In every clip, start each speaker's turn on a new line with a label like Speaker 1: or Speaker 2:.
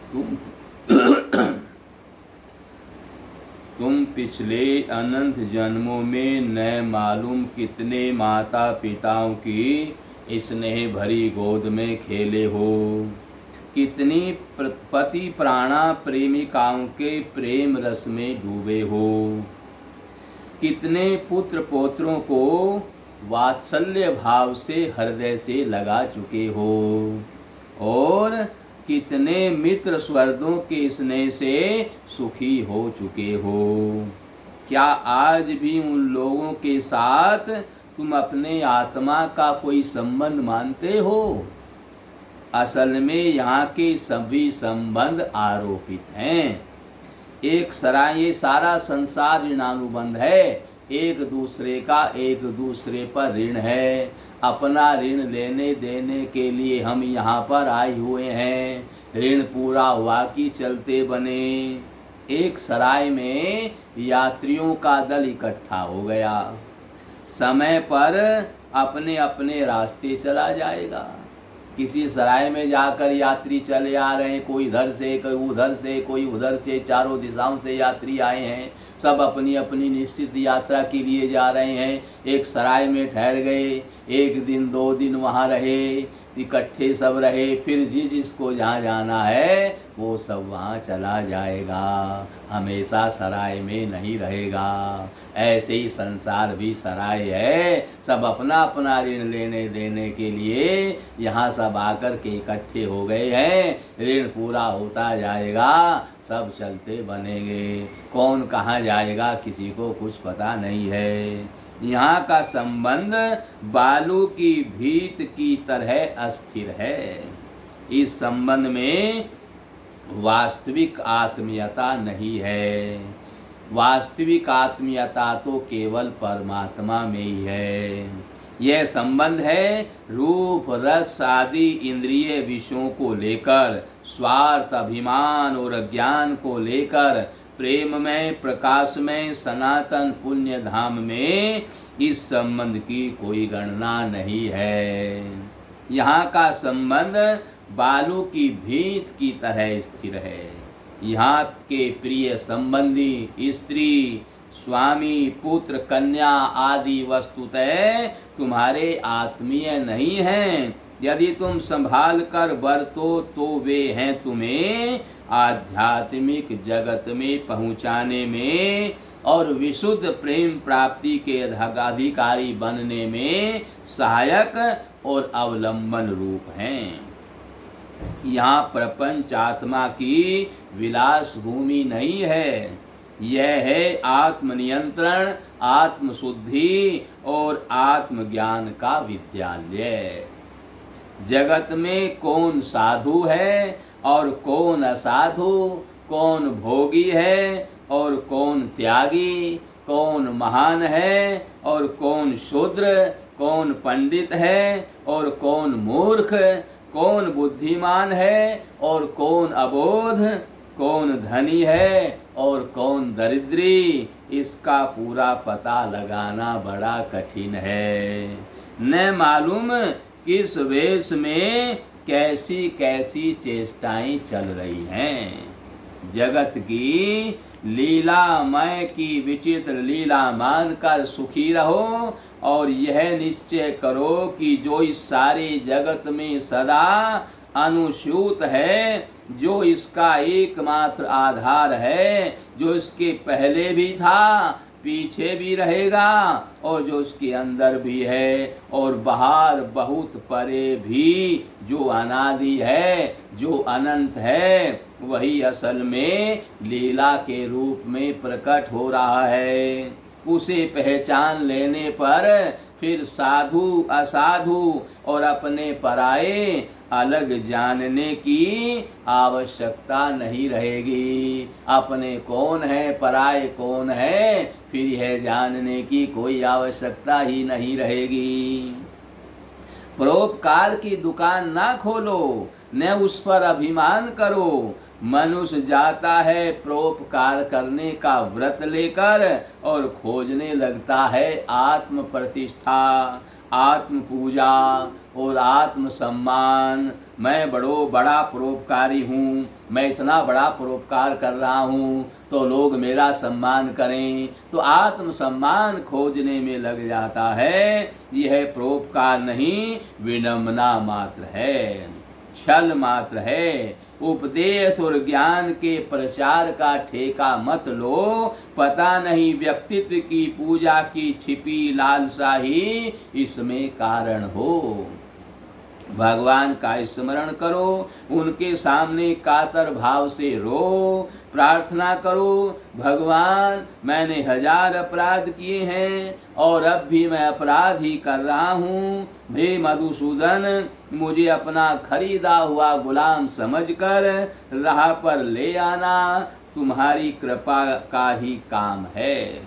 Speaker 1: तुम तुम पिछले अनंत जन्मों में न मालूम कितने माता पिताओं की स्नेह भरी गोद में खेले हो, कितनी पति प्राणा प्रेमिकाओं के प्रेम रस में डूबे हो, कितने पुत्र पौत्रों को वात्सल्य भाव से हृदय से लगा चुके हो, और कितने मित्र स्वर्गों के स्नेह से सुखी हो चुके हो। क्या आज भी उन लोगों के साथ तुम अपने आत्मा का कोई संबंध मानते हो? असल में यहाँ के सभी संबंध आरोपित हैं। ये सारा संसार ऋणानुबंध है, एक दूसरे का एक दूसरे पर ऋण है। अपना ऋण लेने देने के लिए हम यहाँ पर आए हुए हैं। ऋण पूरा हुआ कि चलते बने। एक सराय में यात्रियों का दल इकट्ठा हो गया। समय पर अपने अपने रास्ते चला जाएगा। किसी सराय में जाकर यात्री चले आ रहे हैं, कोई इधर से कोई उधर से कोई उधर से, चारों दिशाओं से यात्री आए हैं। सब अपनी अपनी निश्चित यात्रा के लिए जा रहे हैं। एक सराय में ठहर गए, एक दिन 2 दिन वहाँ रहे, इकट्ठे सब रहे। फिर जिसको जहाँ जाना है वो सब वहाँ चला जाएगा, हमेशा सराय में नहीं रहेगा। ऐसे ही संसार भी सराय है। सब अपना अपना ऋण लेने देने के लिए यहाँ सब आकर के इकट्ठे हो गए हैं। ऋण पूरा होता जाएगा, सब चलते बनेंगे। कौन कहाँ जाएगा किसी को कुछ पता नहीं है। यहाँ का संबंध बालू की भीत की तरह अस्थिर है। इस संबंध में वास्तविक आत्मीयता नहीं है। वास्तविक आत्मीयता तो केवल परमात्मा में ही है। यह संबंध है रूप रस आदि इंद्रिय विषयों को लेकर, स्वार्थ अभिमान और अज्ञान को लेकर, प्रेम में प्रकाश में सनातन पुण्य धाम में इस संबंध की कोई गणना नहीं है। यहाँ का संबंध बालू की भीत की तरह स्थिर है। यहाँ के प्रिय संबंधी स्त्री, स्वामी, पुत्र, कन्या आदि वस्तुतः तुम्हारे आत्मीय नहीं हैं। यदि तुम संभाल कर बरतो तो वे हैं तुम्हें आध्यात्मिक जगत में पहुँचाने में और विशुद्ध प्रेम प्राप्ति के अधिकारी बनने में सहायक और अवलंबन रूप हैं। यहाँ प्रपंच आत्मा की विलास भूमि नहीं है। यह है आत्मनियंत्रण, आत्मशुद्धि और आत्मज्ञान का विद्यालय। जगत में कौन साधु है और कौन असाधु, कौन भोगी है और कौन त्यागी, कौन महान है और कौन शूद्र, कौन पंडित है और कौन मूर्ख, कौन बुद्धिमान है और कौन अबोध, कौन धनी है और कौन दरिद्री, इसका पूरा पता लगाना बड़ा कठिन है। न मालूम किस वेश में कैसी कैसी चेष्टाएं चल रही हैं। जगत की लीलामय की विचित्र लीला मानकर सुखी रहो और यह निश्चय करो कि जो इस सारे जगत में सदा अनुस्यूत है, जो इसका एकमात्र आधार है, जो इसके पहले भी था, पीछे भी रहेगा और जो उसके अंदर भी है और बाहर बहुत परे भी जो अनादि है, जो अनंत है, वही असल में लीला के रूप में प्रकट हो रहा है। उसे पहचान लेने पर फिर साधु असाधु और अपने पराये अलग जानने की आवश्यकता नहीं रहेगी। अपने कौन है, पराये कौन है, फिर यह जानने की कोई आवश्यकता ही नहीं रहेगी। परोपकार की दुकान ना खोलो, न उस पर अभिमान करो। मनुष्य जाता है परोपकार करने का व्रत लेकर और खोजने लगता है आत्म प्रतिष्ठा, आत्म पूजा और आत्मसम्मान। मैं बड़ा परोपकारी हूँ, मैं इतना बड़ा परोपकार कर रहा हूँ तो लोग मेरा सम्मान करें, तो आत्मसम्मान खोजने में लग जाता है। यह परोपकार नहीं, विनम्रता मात्र है, छल मात्र है। उपदेश और ज्ञान के प्रचार का ठेका मत लो, पता नहीं व्यक्तित्व की पूजा की छिपी लालसा ही इसमें कारण हो। भगवान का स्मरण करो, उनके सामने कातर भाव से रो, प्रार्थना करो, भगवान मैंने 1000 अपराध किए हैं और अब भी मैं अपराध ही कर रहा हूँ। हे मधुसूदन, मुझे अपना खरीदा हुआ गुलाम समझकर राह पर ले आना, तुम्हारी कृपा का ही काम है।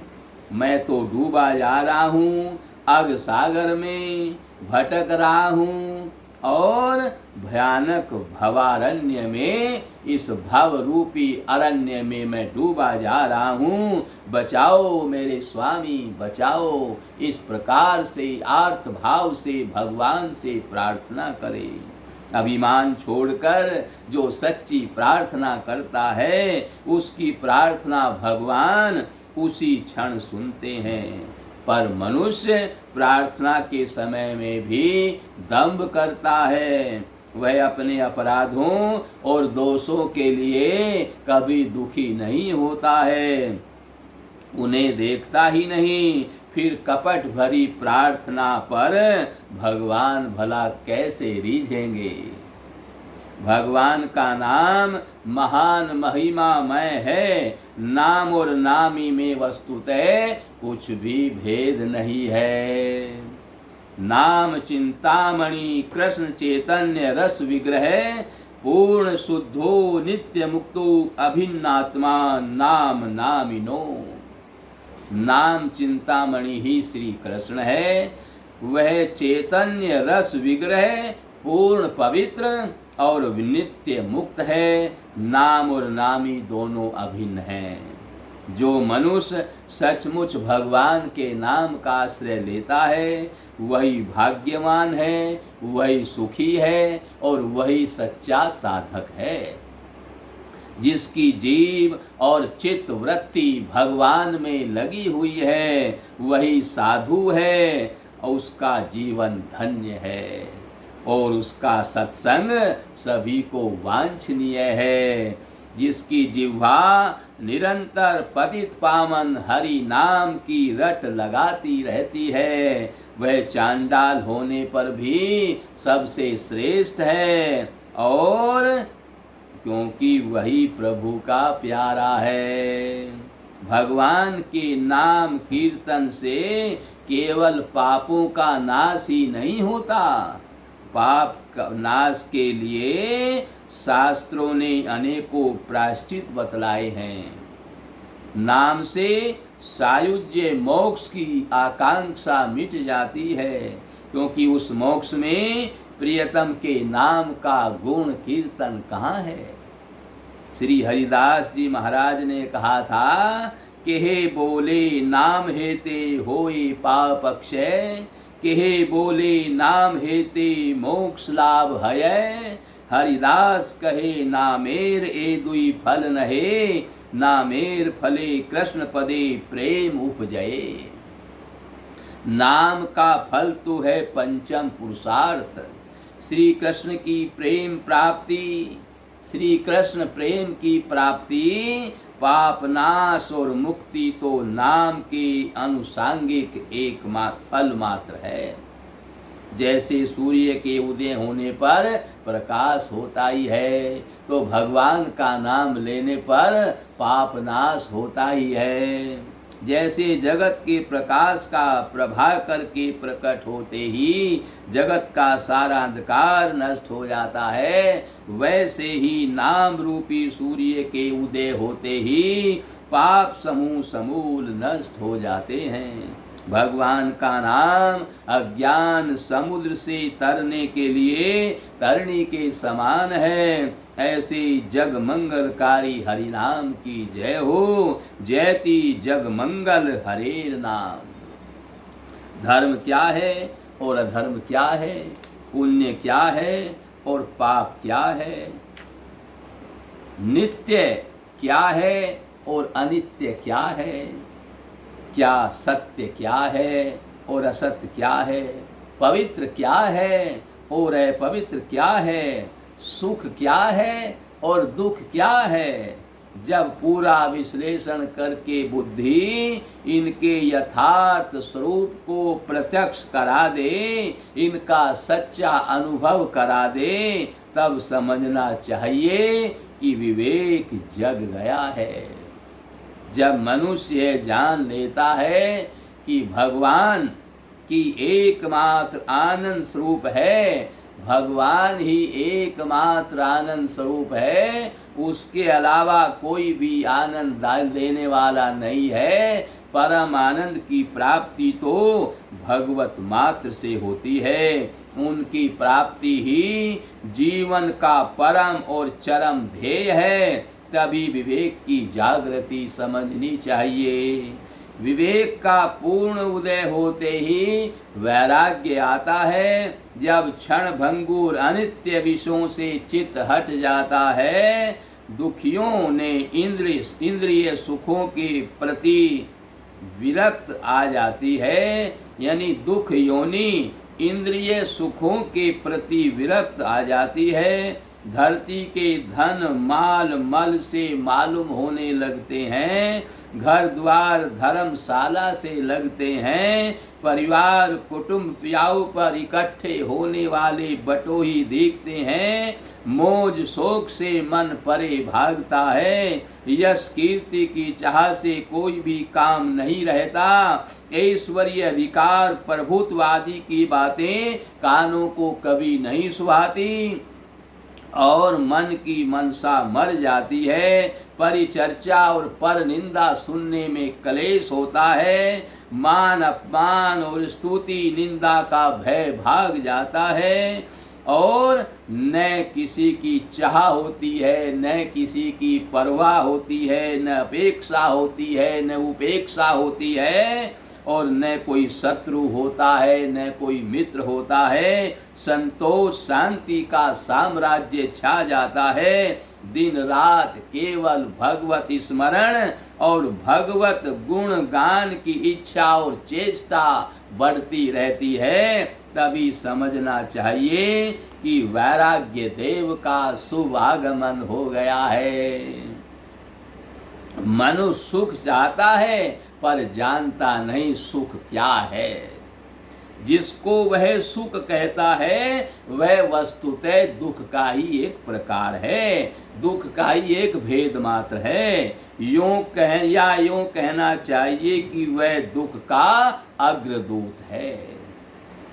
Speaker 1: मैं तो डूबा जा रहा हूँ, अग सागर में भटक रहा हूँ और भयानक भवारण्य में, इस भव रूपी अरण्य में मैं डूबा जा रहा हूँ। बचाओ मेरे स्वामी, बचाओ। इस प्रकार से आर्त भाव से भगवान से प्रार्थना करे। अभिमान छोड़कर जो सच्ची प्रार्थना करता है, उसकी प्रार्थना भगवान उसी क्षण सुनते हैं। पर मनुष्य प्रार्थना के समय में भी दंभ करता है। वह अपने अपराधों और दोषों के लिए कभी दुखी नहीं होता है, उन्हें देखता ही नहीं। फिर कपट भरी प्रार्थना पर भगवान भला कैसे रीझेंगे। भगवान का नाम महान महिमामय है, नाम और नामी में वस्तुतः कुछ भी भेद नहीं है। नाम चिंतामणि कृष्ण चैतन्य रस विग्रह, पूर्ण शुद्धो नित्य मुक्तो अभिन्नात्मा नाम नामिनो। नाम चिंतामणि ही श्री कृष्ण है, वह चैतन्य रस विग्रह पूर्ण पवित्र और नित्य मुक्त है। नाम और नामी दोनों अभिन्न हैं। जो मनुष्य सचमुच भगवान के नाम का आश्रय लेता है, वही भाग्यवान है, वही सुखी है और वही सच्चा साधक है। जिसकी जीव और चित्त वृत्ति भगवान में लगी हुई है, वही साधु है और उसका जीवन धन्य है और उसका सत्संग सभी को वांछनीय है। जिसकी जिह्वा निरंतर पतित पावन हरि नाम की रट लगाती रहती है, वह चांडाल होने पर भी सबसे श्रेष्ठ है, और क्योंकि वही प्रभु का प्यारा है। भगवान के नाम कीर्तन से केवल पापों का नाश ही नहीं होता, पाप नाश के लिए शास्त्रों ने अनेकों प्रायश्चित बतलाए हैं। नाम से सायुज्य मोक्ष की आकांक्षा मिट जाती है, क्योंकि उस मोक्ष में प्रियतम के नाम का गुण कीर्तन कहाँ है। श्री हरिदास जी महाराज ने कहा था कि हे बोले नाम हेते होए पाप अक्षय, केहे बोले नाम हेते मोक्ष लाभ है। हरिदास कहे नामेर ए दुई फल नहे, नामेर फले कृष्ण पदे प्रेम उपजये। नाम का फल तो है पंचम पुरुषार्थ, श्री कृष्ण की प्रेम प्राप्ति। श्री कृष्ण प्रेम की प्राप्ति, पाप नाश और मुक्ति तो नाम के अनुसांगिक एक फल मात्र है। जैसे सूर्य के उदय होने पर प्रकाश होता ही है, तो भगवान का नाम लेने पर पाप नाश होता ही है। जैसे जगत के प्रकाश का प्रभाकर के प्रकट होते ही जगत का सारा अंधकार नष्ट हो जाता है, वैसे ही नाम रूपी सूर्य के उदय होते ही पाप समूह समूल नष्ट हो जाते हैं। भगवान का नाम अज्ञान समुद्र से तरने के लिए तरणी के समान है। ऐसे जग मंगलकारी हरि नाम की जय हो, जयति जग मंगल हरेर नाम। धर्म क्या है और अधर्म क्या है, पुण्य क्या है और पाप क्या है, नित्य क्या है और अनित्य क्या है, क्या सत्य क्या है और असत्य क्या है, पवित्र क्या है और अपवित्र क्या है, सुख क्या है और दुख क्या है। जब पूरा विश्लेषण करके बुद्धि इनके यथार्थ स्वरूप को प्रत्यक्ष करा दे, इनका सच्चा अनुभव करा दे, तब समझना चाहिए कि विवेक जग गया है। जब मनुष्य जान लेता है कि भगवान की एकमात्र आनंद स्वरूप है, भगवान ही एकमात्र आनंद स्वरूप है, उसके अलावा कोई भी आनंद देने वाला नहीं है। परम आनंद की प्राप्ति तो भगवत मात्र से होती है। उनकी प्राप्ति ही जीवन का परम और चरम ध्येय है। तभी विवेक की जागृति समझनी चाहिए। विवेक का पूर्ण उदय होते ही वैराग्य आता है। जब क्षण भंगुर अनित्य विषयों से चित्त हट जाता है, दुखियों ने इंद्रिय सुखों के प्रति विरक्त आ जाती है, यानी दुख योनि इंद्रिय सुखों के प्रति विरक्त आ जाती है। धरती के धन माल मल से मालूम होने लगते हैं, घर द्वार धर्मशाला से लगते हैं, परिवार कुटुंब प्याऊ पर इकट्ठे होने वाले बटोही देखते हैं, मौज शोक से मन परे भागता है, यश कीर्ति की चाह से कोई भी काम नहीं रहता, ऐश्वर्य अधिकार प्रभुत्वादी की बातें कानों को कभी नहीं सुहाती और मन की मनसा मर जाती है। परिचर्चा और पर निंदा सुनने में क्लेश होता है, मान अपमान और स्तुति निंदा का भय भाग जाता है और न किसी की चाह होती है, न किसी की परवाह होती है, न अपेक्षा होती है, न उपेक्षा होती है और न कोई शत्रु होता है, न कोई मित्र होता है। संतोष शांति का साम्राज्य छा जाता है। दिन रात केवल भगवत स्मरण और भगवत गुण गान की इच्छा और चेष्टा बढ़ती रहती है। तभी समझना चाहिए कि वैराग्य देव का शुभ आगमन हो गया है। मनुष्य सुख चाहता है पर जानता नहीं सुख क्या है। जिसको वह सुख कहता है वह वस्तुतः दुख का ही एक प्रकार है, दुख का ही एक भेद मात्र है। यूं कहना चाहिए कि वह दुख का अग्रदूत है।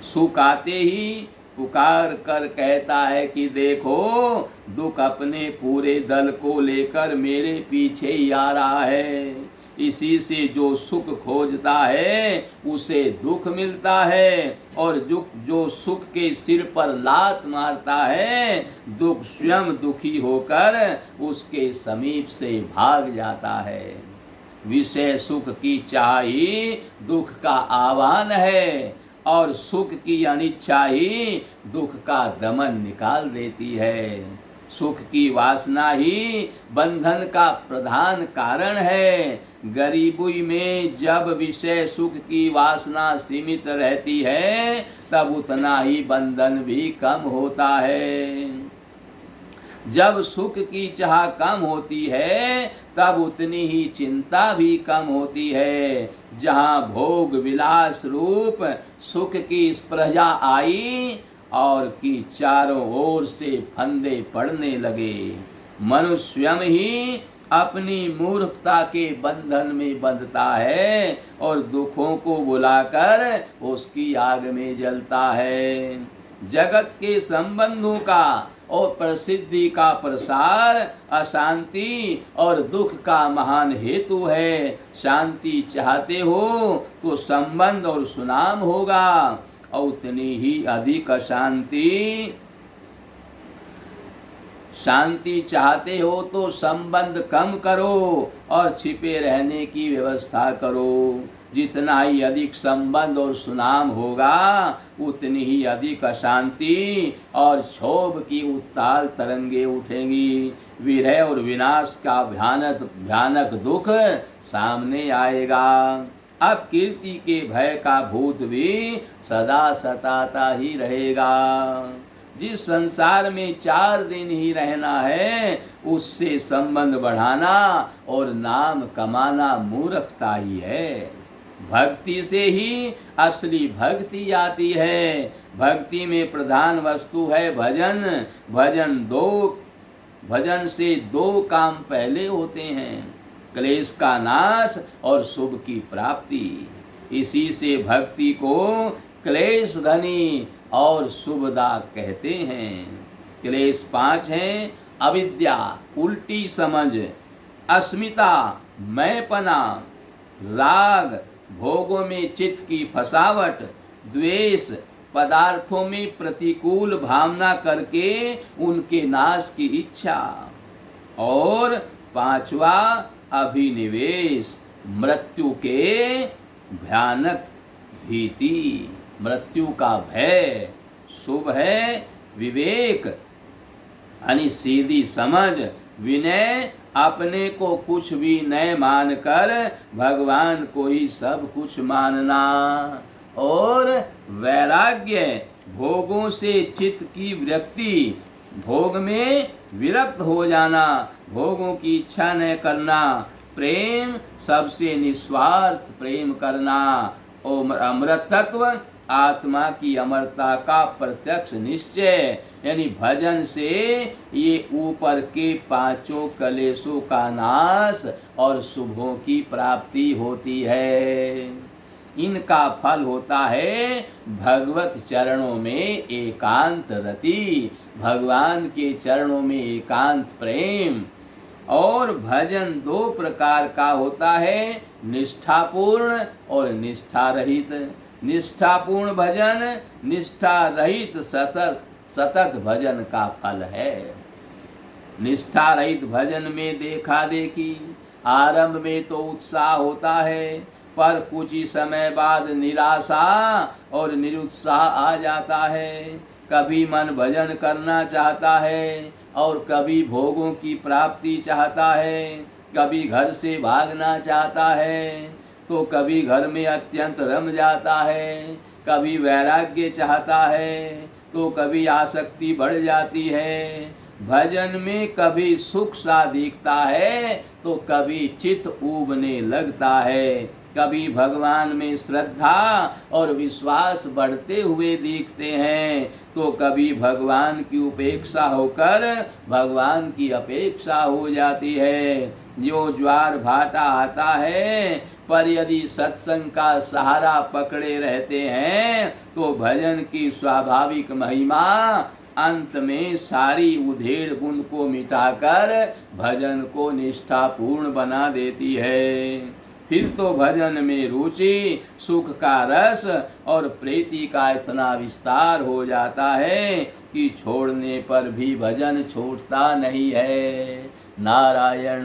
Speaker 1: सुख आते ही पुकार कर कहता है कि देखो दुख अपने पूरे दल को लेकर मेरे पीछे ही आ रहा है। इसी से जो सुख खोजता है उसे दुख मिलता है और जो सुख के सिर पर लात मारता है दुख स्वयं दुखी होकर उसके समीप से भाग जाता है। विषय सुख की चाह ही दुख का आह्वान है और सुख की अनिच्छा ही दुख का दमन निकाल देती है। सुख की वासना ही बंधन का प्रधान कारण है। गरीबी में जब विषय सुख की वासना सीमित रहती है तब उतना ही बंधन भी कम होता है। जब सुख की चाह कम होती है तब उतनी ही चिंता भी कम होती है। जहाँ भोग विलास रूप सुख की स्पृहा आई और कि चारों ओर से फंदे पड़ने लगे, मनुष्य स्वयं ही अपनी मूर्खता के बंधन में बंधता है और दुखों को बुलाकर उसकी आग में जलता है। जगत के संबंधों का और प्रसिद्धि का प्रसार अशांति और दुख का महान हेतु है। शांति चाहते हो तो संबंध और सुनाम होगा और उतनी ही अधिक शांति चाहते हो तो संबंध कम करो और छिपे रहने की व्यवस्था करो। जितना ही अधिक संबंध और सुनाम होगा उतनी ही अधिक अशांति और क्षोभ की उत्ताल तरंगे उठेंगी। विरह और विनाश का भयानक दुख सामने आएगा। अब कीर्ति के भय का भूत भी सदा सताता ही रहेगा। जिस संसार में 4 दिन ही रहना है उससे संबंध बढ़ाना और नाम कमाना मूर्खता ही है। भक्ति से ही असली भक्ति आती है। भक्ति में प्रधान वस्तु है भजन। भजन से 2 काम पहले होते हैं, क्लेश का नाश और शुभ की प्राप्ति। इसी से भक्ति को क्लेश घनी और शुभदा कहते हैं। क्लेश 5 हैं: अविद्या, उल्टी समझ, अस्मिता, मैंपना, राग, भोगों में चित्त की फसावट, द्वेष, पदार्थों में प्रतिकूल भावना करके उनके नाश की इच्छा, और 5वां अभिनिवेश, मृत्यु के भयानक भीति, मृत्यु का भय। शुभ है विवेक यानी सीधी समझ, विनय, अपने को कुछ भी न मानकर भगवान को ही सब कुछ मानना, और वैराग्य, भोगों से चित्त की विरक्ति, भोग में विरक्त हो जाना, भोगों की इच्छा न करना। प्रेम, सबसे निस्वार्थ प्रेम करना, और अमृतत्व, आत्मा की अमरता का प्रत्यक्ष निश्चय। यानी भजन से ये ऊपर के 5 कलेशों का नाश और शुभों की प्राप्ति होती है। इनका फल होता है भगवत चरणों में एकांत रति, भगवान के चरणों में एकांत प्रेम। और भजन 2 प्रकार का होता है, निष्ठापूर्ण और निष्ठा रहित। निष्ठापूर्ण भजन निष्ठा रहित सतत भजन का फल है। निष्ठा रहित भजन में देखा देखी, आरंभ में तो उत्साह होता है, पर कुछ ही समय बाद निराशा और निरुत्साह आ जाता है। कभी मन भजन करना चाहता है और कभी भोगों की प्राप्ति चाहता है, कभी घर से भागना चाहता है तो कभी घर में अत्यंत रम जाता है, कभी वैराग्य चाहता है तो कभी आसक्ति बढ़ जाती है। भजन में कभी सुख सा दिखता है तो कभी चित्त ऊबने लगता है, कभी भगवान में श्रद्धा और विश्वास बढ़ते हुए दिखते हैं तो कभी भगवान की उपेक्षा होकर भगवान की अपेक्षा हो जाती है। जो ज्वार भाटा आता है, पर यदि सत्संग का सहारा पकड़े रहते हैं तो भजन की स्वाभाविक महिमा अंत में सारी उधेड़ बुन को मिटाकर भजन को निष्ठापूर्ण बना देती है। फिर तो भजन में रुचि, सुख का रस और प्रीति का इतना विस्तार हो जाता है कि छोड़ने पर भी भजन छूटता नहीं है। नारायण।